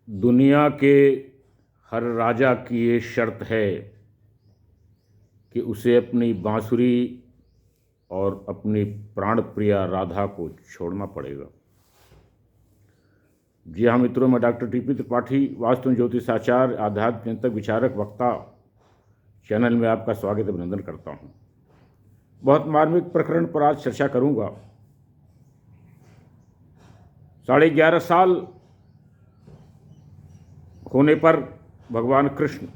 दुनिया के हर राजा की ये शर्त है कि उसे अपनी बांसुरी और अपनी प्राण प्रिया राधा को छोड़ना पड़ेगा। जी हाँ मित्रों, मैं डॉक्टर टीपी त्रिपाठी, वास्तु ज्योतिषाचार्य, आध्यात्म चिंतक, विचारक, वक्ता चैनल में आपका स्वागत अभिनंदन करता हूँ। बहुत मार्मिक प्रकरण पर आज चर्चा करूँगा। 11.5 साल होने पर भगवान कृष्ण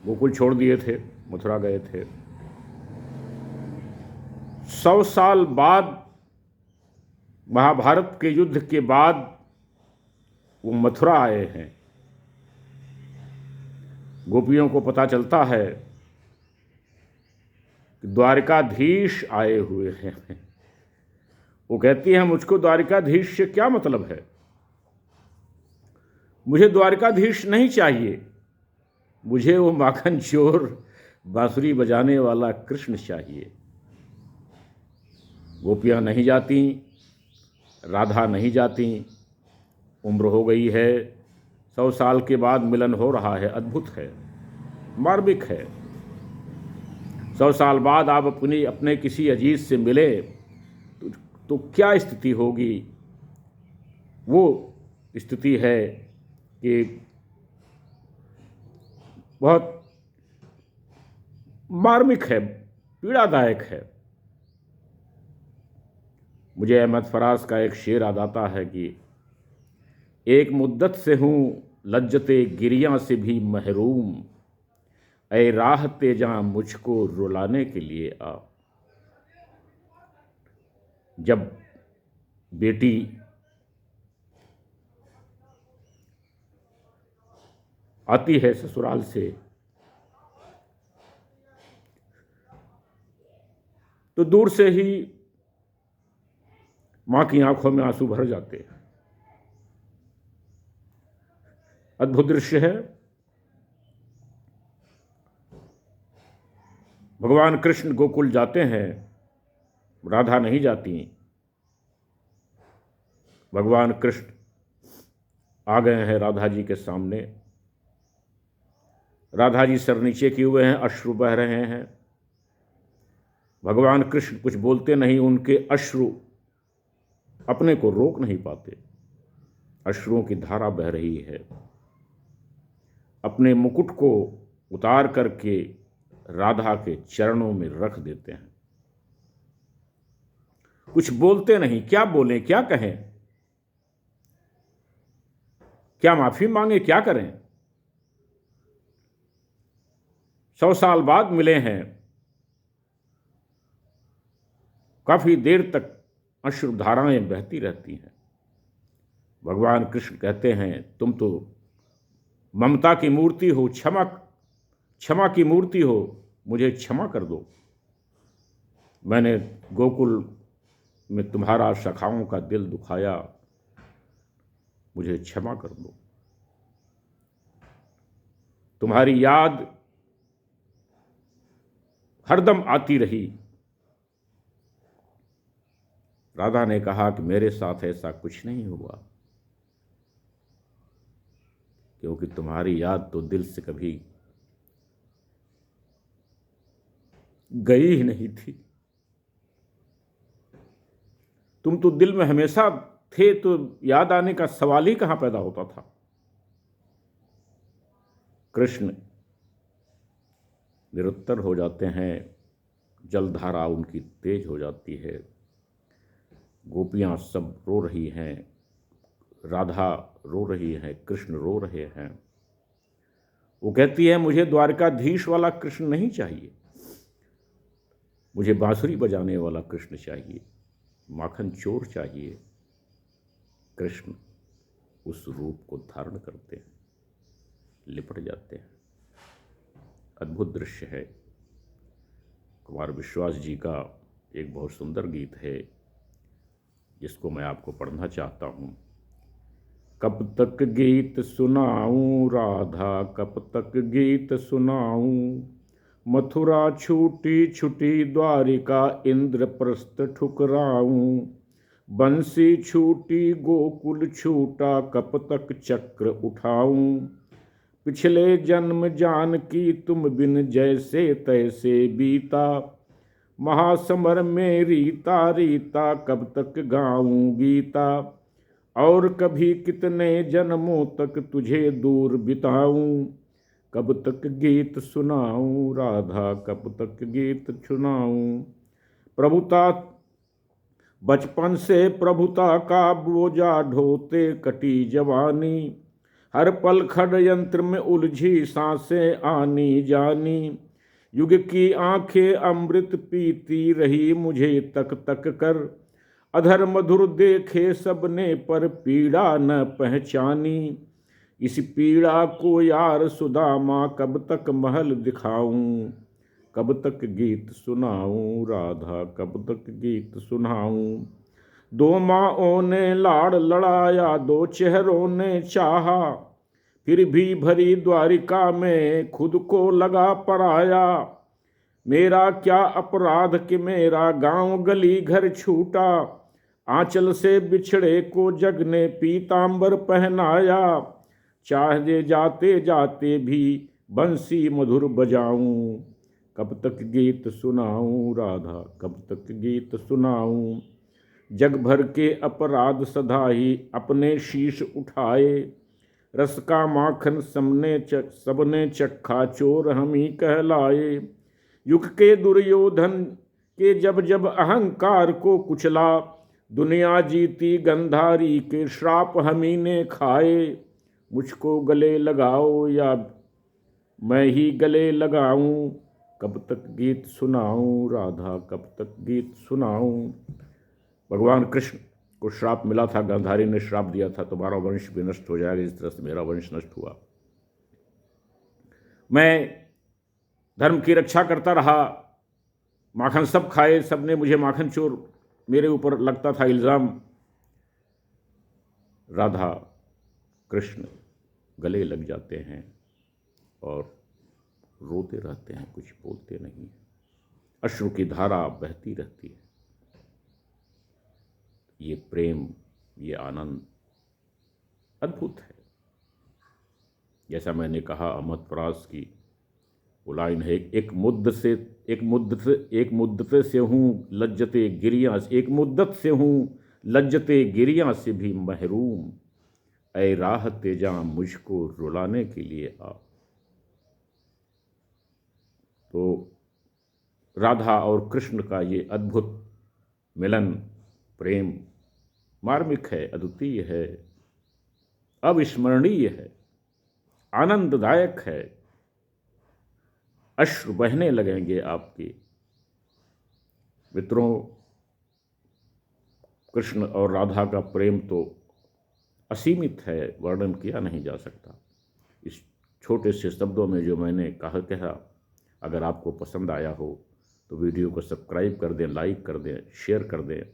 गोकुल छोड़ दिए थे, मथुरा गए थे। 100 साल बाद, महाभारत के युद्ध के बाद वो मथुरा आए हैं। गोपियों को पता चलता है कि द्वारिकाधीश आए हुए हैं। वो कहती हैं, मुझको द्वारिकाधीश से क्या मतलब है, मुझे द्वारिकाधीश नहीं चाहिए, मुझे वो माखन चोर बांसुरी बजाने वाला कृष्ण चाहिए। गोपियाँ नहीं जाती, राधा नहीं जाती। उम्र हो गई है, 100 साल के बाद मिलन हो रहा है। अद्भुत है, मार्मिक है। 100 साल बाद आप अपने किसी अजीज से मिले तो क्या स्थिति होगी। वो स्थिति है कि बहुत मार्मिक है, पीड़ादायक है। मुझे अहमद फराज का एक शेर याद आता है कि एक मुद्दत से हूँ लज्जते गिरियां से भी महरूम, ऐ राह तेजा मुझको रुलाने के लिए आ। जब बेटी आती है ससुराल से तो दूर से ही माँ की आंखों में आंसू भर जाते हैं। अद्भुत दृश्य है। भगवान कृष्ण गोकुल जाते हैं, राधा नहीं जाती। भगवान कृष्ण आ गए हैं राधा जी के सामने। राधा जी सर नीचे किए हुए हैं, अश्रु बह रहे हैं। भगवान कृष्ण कुछ बोलते नहीं, उनके अश्रु अपने को रोक नहीं पाते। अश्रुओं की धारा बह रही है। अपने मुकुट को उतार करके राधा के चरणों में रख देते हैं। कुछ बोलते नहीं, क्या बोलें, क्या कहें, क्या माफी मांगे, क्या करें। 100 साल बाद मिले हैं, काफी देर तक अश्रुधाराएं बहती रहती हैं। भगवान कृष्ण कहते हैं, तुम तो ममता की मूर्ति हो, क्षमा की मूर्ति हो, मुझे क्षमा कर दो। मैंने गोकुल में तुम्हारा सखाओं का दिल दुखाया, मुझे क्षमा कर दो। तुम्हारी याद हरदम आती रही। राधा ने कहा कि मेरे साथ ऐसा कुछ नहीं हुआ, क्योंकि तुम्हारी याद तो दिल से कभी गई ही नहीं थी। तुम तो दिल में हमेशा थे, तो याद आने का सवाल ही कहां पैदा होता था। कृष्ण निरुत्तर हो जाते हैं, जलधारा उनकी तेज हो जाती है। गोपियां सब रो रही हैं, राधा रो रही है, कृष्ण रो रहे हैं। वो कहती है, मुझे द्वारकाधीश वाला कृष्ण नहीं चाहिए, मुझे बांसुरी बजाने वाला कृष्ण चाहिए, माखन चोर चाहिए। कृष्ण उस रूप को धारण करते हैं, लिपट जाते हैं। अद्भुत दृश्य है। कुमार विश्वास जी का एक बहुत सुंदर गीत है, जिसको मैं आपको पढ़ना चाहता हूँ। कब तक गीत सुनाऊं राधा, कब तक गीत सुनाऊं, मथुरा छूटी छुटी द्वारिका, इंद्रप्रस्थ ठुकराऊं। बंसी छूटी गोकुल छूटा, कब तक चक्र उठाऊं। पिछले जन्म जानकी तुम बिन, जैसे तैसे बीता। महासमर में रीता रीता, कब तक गाऊं गीता। और कभी कितने जन्मों तक तुझे दूर बिताऊं। कब तक गीत सुनाऊं राधा, कब तक गीत सुनाऊं। प्रभुता बचपन से प्रभुता का बोझा ढोते कटी जवानी। हर पल षड्यंत्र में उलझी सांसें आनी जानी। युग की आंखें अमृत पीती रही मुझे तक तक कर। अधर मधुर देखे सबने पर पीड़ा न पहचानी। इस पीड़ा को यार सुदामा, कब तक महल दिखाऊं। कब तक गीत सुनाऊं राधा, कब तक गीत सुनाऊं। दो माँओं ने लाड़ लड़ाया, दो चेहरों ने चाहा। फिर भी भरी द्वारिका में खुद को लगा पराया। मेरा क्या अपराध कि मेरा गांव गली घर छूटा। आंचल से बिछड़े को जग ने पीतांबर पहनाया। चाहे जाते जाते भी बंसी मधुर बजाऊं। कब तक गीत सुनाऊं राधा, कब तक गीत सुनाऊं। जग भर के अपराध सदा ही अपने शीश उठाए। रस का माखन सबने चखा, चोर हम ही कहलाए। युग के दुर्योधन के जब जब अहंकार को कुचला। दुनिया जीती गंधारी के श्राप हमी ने खाए। मुझको गले लगाओ या मैं ही गले लगाऊं। कब तक गीत सुनाऊं राधा, कब तक गीत सुनाऊं। भगवान कृष्ण को श्राप मिला था, गांधारी ने श्राप दिया था तुम्हारा वंश भी नष्ट हो जाएगा। इस तरह से मेरा वंश नष्ट हुआ। मैं धर्म की रक्षा करता रहा, माखन सब खाए, सबने मुझे माखन चोर, मेरे ऊपर लगता था इल्ज़ाम। राधा कृष्ण गले लग जाते हैं और रोते रहते हैं, कुछ बोलते नहीं। अश्रु की धारा बहती रहती है। ये प्रेम, ये आनंद अद्भुत है। जैसा मैंने कहा, अहमद फराज की वो लाइन है, एक मुद्दत से हूँ लज्जते गिरियाँ, एक मुद्दत से हूँ लज्जते गिरियाँ से भी महरूम। ऐ राह तेजा मुझको रुलाने के लिए आ। तो राधा और कृष्ण का ये अद्भुत मिलन, प्रेम मार्मिक है, अद्वितीय है, अविस्मरणीय है, आनंददायक है। अश्रु बहने लगेंगे आपके। मित्रों, कृष्ण और राधा का प्रेम तो असीमित है, वर्णन किया नहीं जा सकता। इस छोटे से शब्दों में जो मैंने कहा, अगर आपको पसंद आया हो तो वीडियो को सब्सक्राइब कर दें, लाइक कर दें, शेयर कर दें।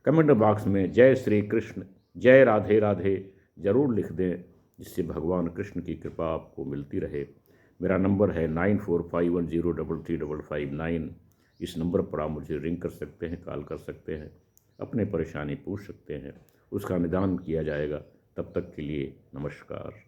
कमेंट बॉक्स में जय श्री कृष्ण, जय राधे राधे ज़रूर लिख दें, जिससे भगवान कृष्ण की कृपा आपको मिलती रहे। मेरा नंबर है 9451033559। इस नंबर पर आप मुझे रिंग कर सकते हैं, कॉल कर सकते हैं, अपने परेशानी पूछ सकते हैं, उसका निदान किया जाएगा। तब तक के लिए नमस्कार।